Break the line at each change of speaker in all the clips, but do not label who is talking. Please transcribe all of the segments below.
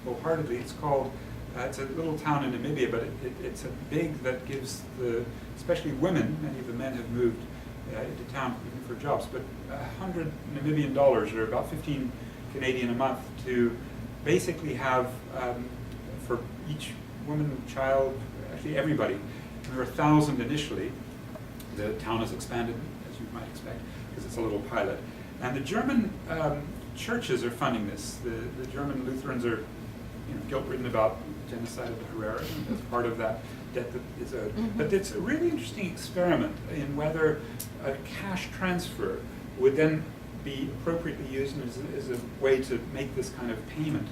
wholeheartedly. It's called, it's a little town in Namibia, but it's a big that gives especially women, many of the men have moved into town looking for jobs, but 100 Namibian dollars, or about 15 Canadian a month, to basically have, for each woman, child, actually everybody, there were 1,000 initially. The town has expanded, as you might expect, because it's a little pilot. And the German churches are funding this. The German Lutherans are guilt-ridden about genocide of the Herero as part of that debt that is owed. But it's a really interesting experiment in whether a cash transfer would then be appropriately used as a way to make this kind of payment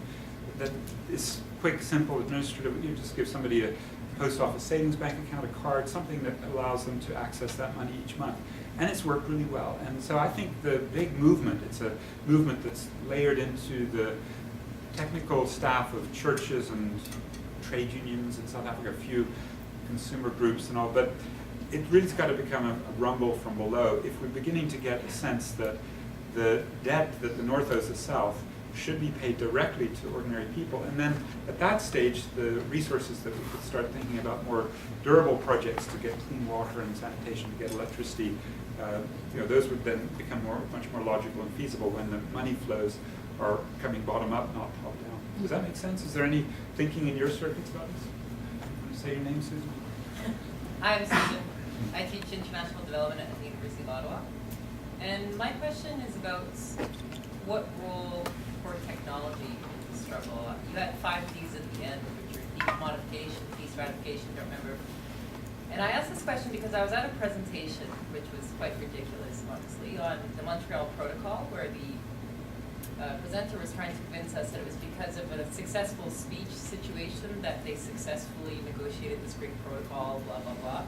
that is quick, simple, administrative. You just give somebody a post office savings bank account, a card, something that allows them to access that money each month. And it's worked really well. And so I think the big movement, it's a movement that's layered into the technical staff of churches and trade unions in South Africa, a few consumer groups and all, but it really's got to become a rumble from below if we're beginning to get a sense that the debt that the North owes the South should be paid directly to ordinary people. And then at that stage, the resources that we could start thinking about more durable projects to get clean water and sanitation, to get electricity, those would then become much more logical and feasible when the money flows are coming bottom up, not top down. Does that make sense? Is there any thinking in your circuits about this? Want to say your name, Susan?
I'm Susan. I teach international development at the University of Ottawa. And my question is about what role for technology in the struggle. You had 5 Ps at the end, which are decommodification, peace, ratification, don't remember. And I asked this question because I was at a presentation, which was quite ridiculous, honestly, on the Montreal Protocol, where the presenter was trying to convince us that it was because of a successful speech situation that they successfully negotiated this great protocol, blah, blah, blah.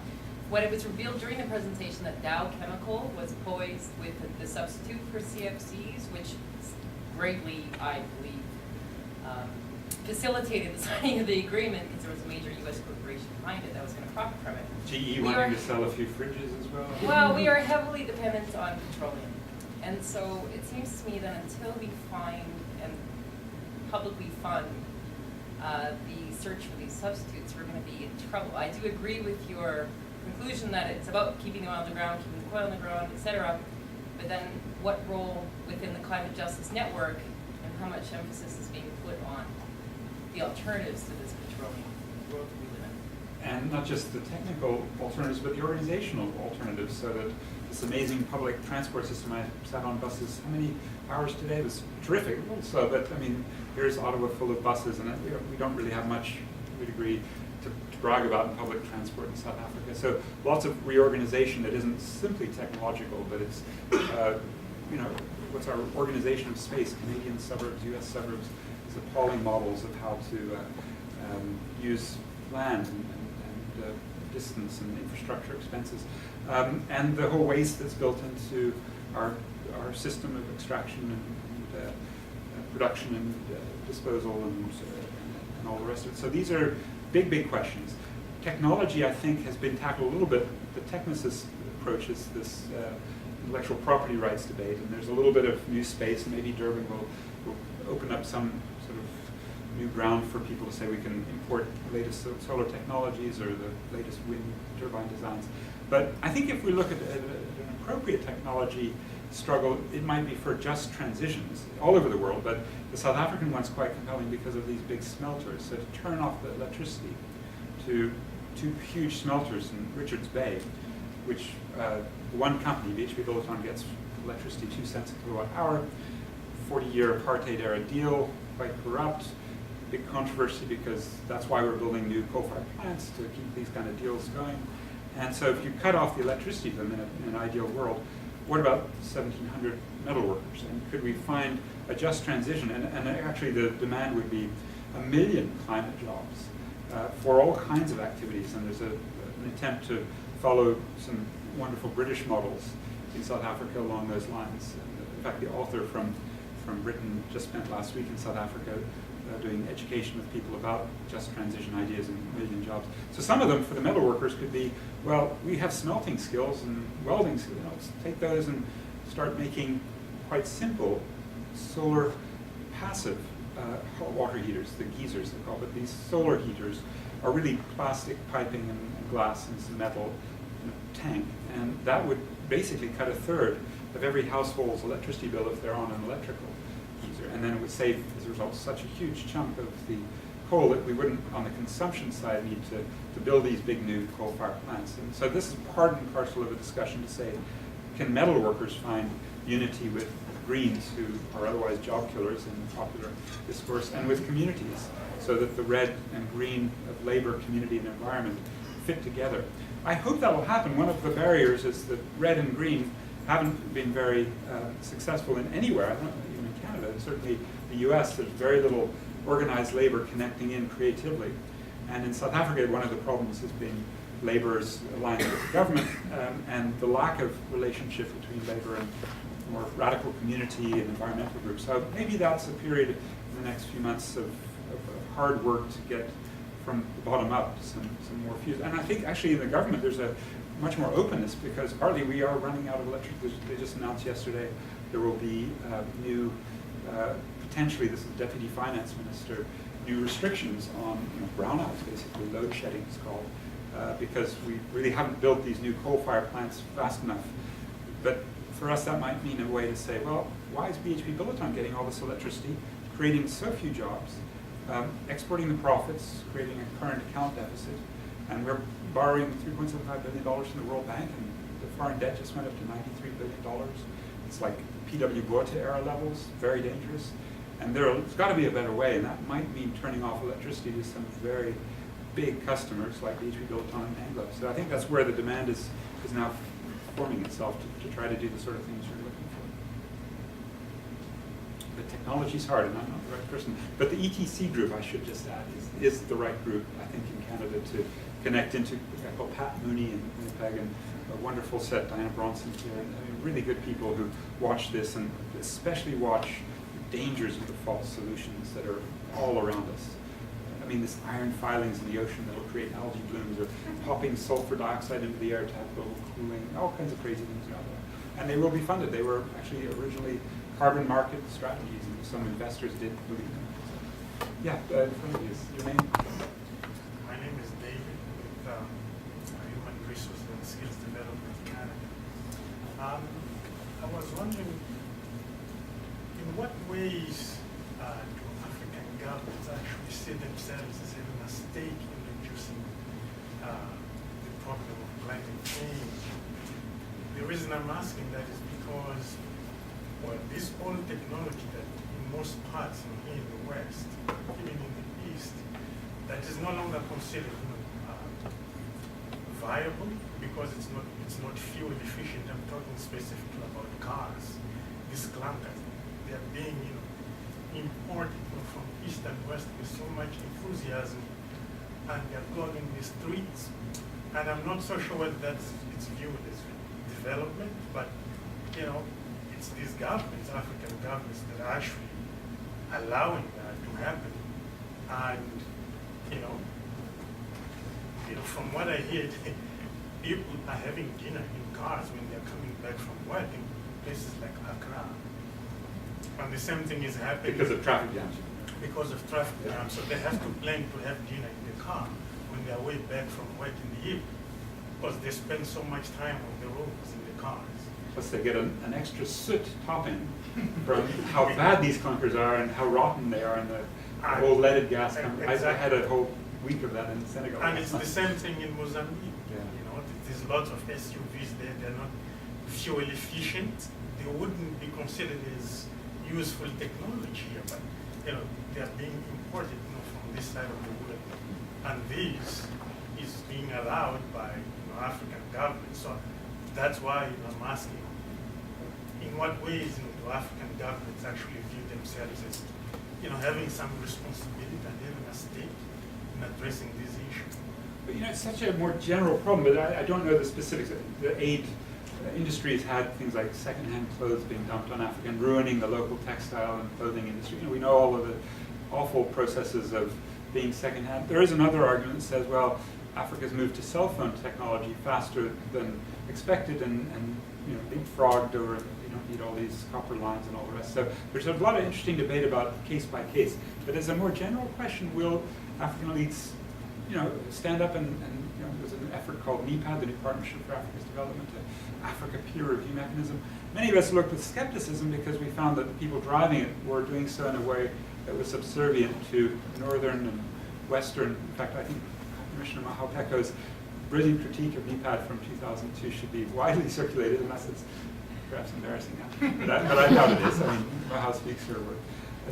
When it was revealed during the presentation that Dow Chemical was poised with the substitute for CFCs, which greatly, I believe, facilitated the signing of the agreement because there was a major U.S. corporation behind it that was going to profit from it.
GE wanting to sell a few fridges as well?
Well, we are heavily dependent on petroleum. And so it seems to me that until we find and publicly fund the search for these substitutes, we're going to be in trouble. I do agree with your conclusion that it's about keeping the oil on the ground, keeping the coal on the ground, etc. But then what role within the climate justice network and how much emphasis is being put on the alternatives to this petroleum world that we live in?
And not just the technical alternatives, but the organizational alternatives, so that this amazing public transport system, I sat on buses, how many hours today? It was terrific, a little slow, but I mean, here's Ottawa full of buses, and we don't really have much, to a degree, to brag about in public transport in South Africa. So lots of reorganization that isn't simply technological, but it's, what's our organization of space, Canadian suburbs, US suburbs, is appalling models of how to use land and distance and infrastructure expenses. And the whole waste that's built into our system of extraction and production and disposal and all the rest of it. So these are big, big questions. Technology, I think, has been tackled a little bit. The technicist approach is this intellectual property rights debate, and there's a little bit of new space, and maybe Durban will open up some sort of new ground for people to say we can import the latest solar technologies or the latest wind turbine designs. But I think if we look at an appropriate technology struggle, it might be for just transitions all over the world, but the South African one's quite compelling because of these big smelters. So to turn off the electricity to 2 huge smelters in Richards Bay, which one company, BHP Billiton, gets electricity 2 cents a kilowatt hour, 40-year apartheid era deal, quite corrupt, big controversy because that's why we're building new coal-fired plants, to keep these kind of deals going. And so if you cut off the electricity to them in an ideal world, what about 1,700 metal workers? And could we find a just transition? And actually the demand would be 1 million climate jobs for all kinds of activities. And there's an attempt to follow some wonderful British models in South Africa along those lines. In fact, the author from Britain just spent last week in South Africa doing education with people about just transition ideas and 1 million jobs. So some of them for the metal workers could be, well, we have smelting skills and welding skills. Let's take those and start making quite simple solar passive hot water heaters, the geysers they call it. These solar heaters are really plastic piping and glass and some metal in a tank, and that would basically cut a third of every household's electricity bill if they're on an electrical geyser, and then it would save, as a result, such a huge chunk of the coal that we wouldn't, on the consumption side, need to build these big new coal-fired plants. And so this is part and parcel of a discussion to say, can metal workers find unity with Greens, who are otherwise job killers in popular discourse, and with communities, so that the red and green of labor, community, and environment fit together. I hope that will happen. One of the barriers is that red and green haven't been very successful in anywhere, I don't know, even in Canada, and certainly the US, there's very little organized labor connecting in creatively. And in South Africa, one of the problems has been labor's alliance with the government and the lack of relationship between labor and more radical community and environmental groups. So maybe that's a period in the next few months of hard work to get from the bottom up some more fuse. And I think actually in the government there's a much more openness, because partly we are running out of electricity. They just announced yesterday there will be new, potentially, this is Deputy Finance Minister, new restrictions on brownouts, basically, load shedding is called, because we really haven't built these new coal-fired plants fast enough. But for us that might mean a way to say, well, why is BHP Billiton getting all this electricity, creating so few jobs, exporting the profits, creating a current account deficit, and we're borrowing $3.75 billion from the World Bank, and the foreign debt just went up to $93 billion. It's like P.W. Botha era levels, very dangerous. And there's got to be a better way, and that might mean turning off electricity to some very big customers like BHP Billiton and Anglo. So I think that's where the demand is now forming itself to try to do the sort of things you're looking for. But technology's hard, and I'm not the right person. But the ETC group, I should just add, is the right group, I think, in Canada to connect into. I call Pat Mooney in Winnipeg, and a wonderful set, Diana Bronson here, and I mean, really good people who watch this, and especially watch the dangers of the false solutions that are all around us. I mean, this iron filings in the ocean that will create algae blooms, or popping sulfur dioxide into the air to have global cooling, all kinds of crazy things out there. And they will be funded. They were actually originally carbon market strategies, and some investors did believe them. So, yeah, in front of you is your name.
My name is David with Human Resources and Skills Development Canada. I was wondering, in what ways do African governments actually see themselves as having a stake in reducing the problem of climate change? The reason I'm asking that is because, well, this old technology that in most parts here in the West, even in the East, that is no longer considered viable because it's not fuel efficient. I'm talking specifically about cars. These clunkers, they are being imported from East and West with so much enthusiasm, and they're clogging the streets. And I'm not so sure whether it's viewed as development, but it's these governments, African governments, that are actually allowing that to happen. And from what I hear, people are having dinner in cars when they're coming back from work in places like Accra. And the same thing is happening
Because of traffic jams.
because of traffic jams. So they have to plan to have dinner in the car when they're way back from work in the evening, because they spend so much time on the roads in the cars.
Plus they get an extra soot topping from how bad these clunkers are and how rotten they are, and the whole leaded gas. I had a whole week of that in Senegal.
And it's the same thing in Mozambique.
Yeah.
There's lots of SUVs there. They're not fuel efficient. They wouldn't be considered as useful technology here, but they are being imported from this side of the world. And this is being allowed by African governments. So that's why I'm asking, in what ways do African governments actually view themselves as having some responsibility and having a stake in addressing these issues?
But it's such a more general problem, but I don't know the specifics. The aid industry has had things like secondhand clothes being dumped on Africa and ruining the local textile and clothing industry. We know all of the awful processes of being secondhand. There is another argument that says, well, Africa's moved to cell phone technology faster than expected and leapfrogged over don't need all these copper lines and all the rest. So there's a lot of interesting debate about case by case. But as a more general question, will African elites, stand up and there's an effort called NEPAD, the New Partnership for Africa's Development, the Africa Peer Review Mechanism. Many of us looked with skepticism because we found that the people driving it were doing so in a way that was subservient to Northern and Western. In fact, I think Commissioner Mahapeko's brilliant critique of NEPAD from 2002 should be widely circulated, unless it's perhaps embarrassing now. But I doubt it is. I mean, Maha speaks her word.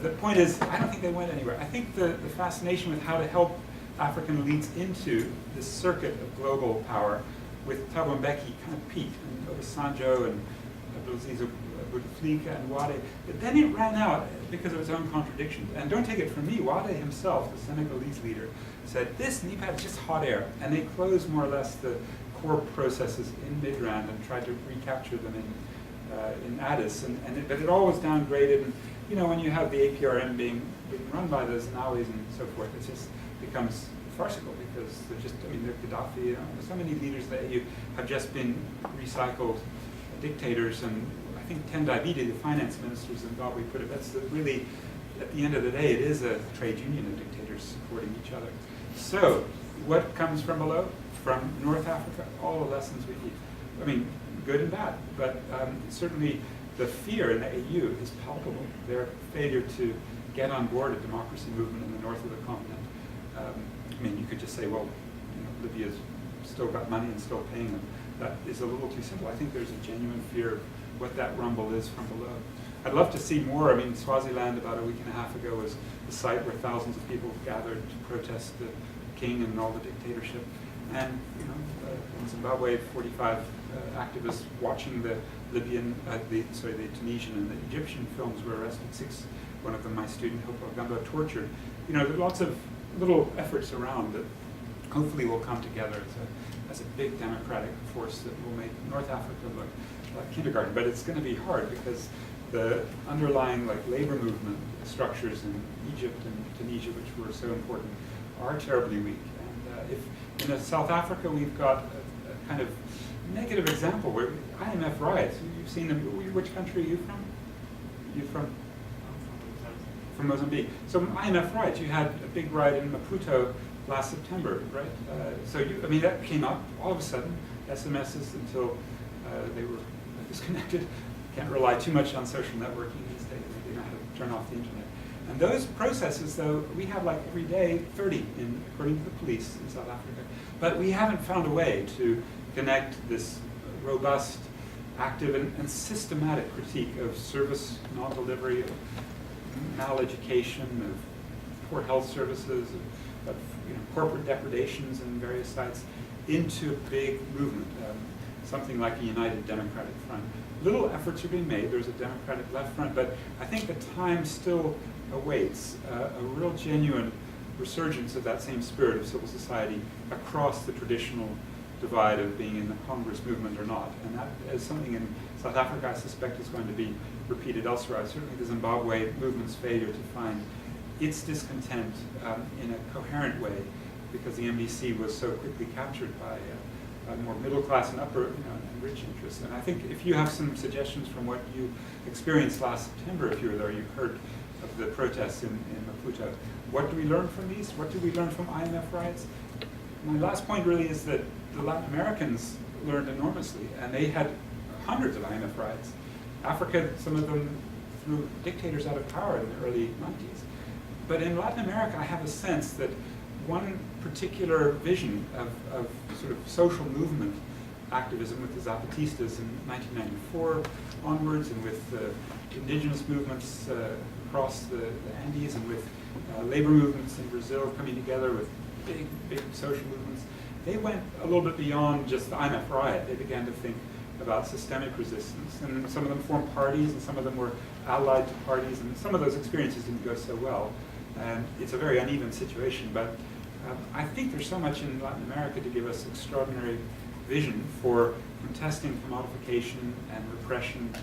The point is, I don't think they went anywhere. I think the fascination with how to help African elites into this circuit of global power with Thabo Mbeki kind of peaked, and Obasanjo and Abdulaziz Bouteflika and Wade. But then it ran out because of its own contradictions. And don't take it from me, Wade himself, the Senegalese leader, said, this NEPAD is just hot air. And they closed more or less the core processes in Midrand and tried to recapture them in Addis. But it all was downgraded. And when you have the APRM being run by the Zanawis and so forth, it just becomes farcical because they're Gaddafi, so many leaders of the AU have just been recycled dictators, and I think Tendai Biti, the finance minister of Zimbabwe, put it, that's really, at the end of the day, it is a trade union of dictators supporting each other. So, what comes from below? From North Africa, all the lessons we need. I mean, good and bad, but certainly the fear in the AU is palpable. Their failure to get on board a democracy movement in the north of the continent. You could just say, well, Libya's still got money and still paying them. That is a little too simple. I think there's a genuine fear of what that rumble is from below. I'd love to see more. Swaziland about a week and a half ago was the site where thousands of people gathered to protest the king and all the dictatorship. And in Zimbabwe, 45 activists watching the Libyan, the Tunisian and the Egyptian films were arrested. 6, one of them, my student Hope Gumbo, tortured. There are lots of little efforts around that hopefully will come together as a big democratic force that will make North Africa look like kindergarten. But it's going to be hard because the underlying labor movement structures in Egypt and Tunisia, which were so important, are terribly weak. And if in South Africa we've got a kind of negative example where IMF riots, you've seen them. Which country are you from? You're from Mozambique. So IMF riots, you had a big riot in Maputo last September, right? That came up all of a sudden, SMSs until they were disconnected. Can't rely too much on social networking these days. They know how to turn off the internet. And those processes, though, we have every day 30, according to the police in South Africa. But we haven't found a way to connect this robust, active, and systematic critique of service non-delivery, of maleducation, of poor health services, of corporate depredations in various sites, into a big movement, something like a united democratic front. Little efforts are being made. There's a democratic left front, but I think the time still awaits a real genuine resurgence of that same spirit of civil society across the traditional divide of being in the Congress movement or not. And that is something in South Africa I suspect is going to be repeated elsewhere. Certainly the Zimbabwe movement's failure to find its discontent in a coherent way because the MDC was so quickly captured by more middle class and upper and rich interests. And I think if you have some suggestions from what you experienced last September, if you were there, you heard of the protests in Maputo. What do we learn from these? What do we learn from IMF riots? My last point really is that the Latin Americans learned enormously, and they had hundreds of IMF riots. Africa, some of them threw dictators out of power in the early 90s. But in Latin America, I have a sense that one particular vision of sort of social movement activism with the Zapatistas in 1994 onwards, and with the indigenous movements across the Andes, and with labor movements in Brazil coming together with big social movements, they went a little bit beyond just the IMF riot. They began to think about systemic resistance. And some of them formed parties, and some of them were allied to parties, and some of those experiences didn't go so well. And it's a very uneven situation, but I think there's so much in Latin America to give us extraordinary vision for contesting commodification and repression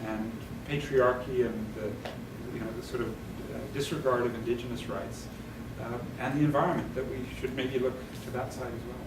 and patriarchy and the sort of disregard of indigenous rights and the environment, that we should maybe look to that side as well.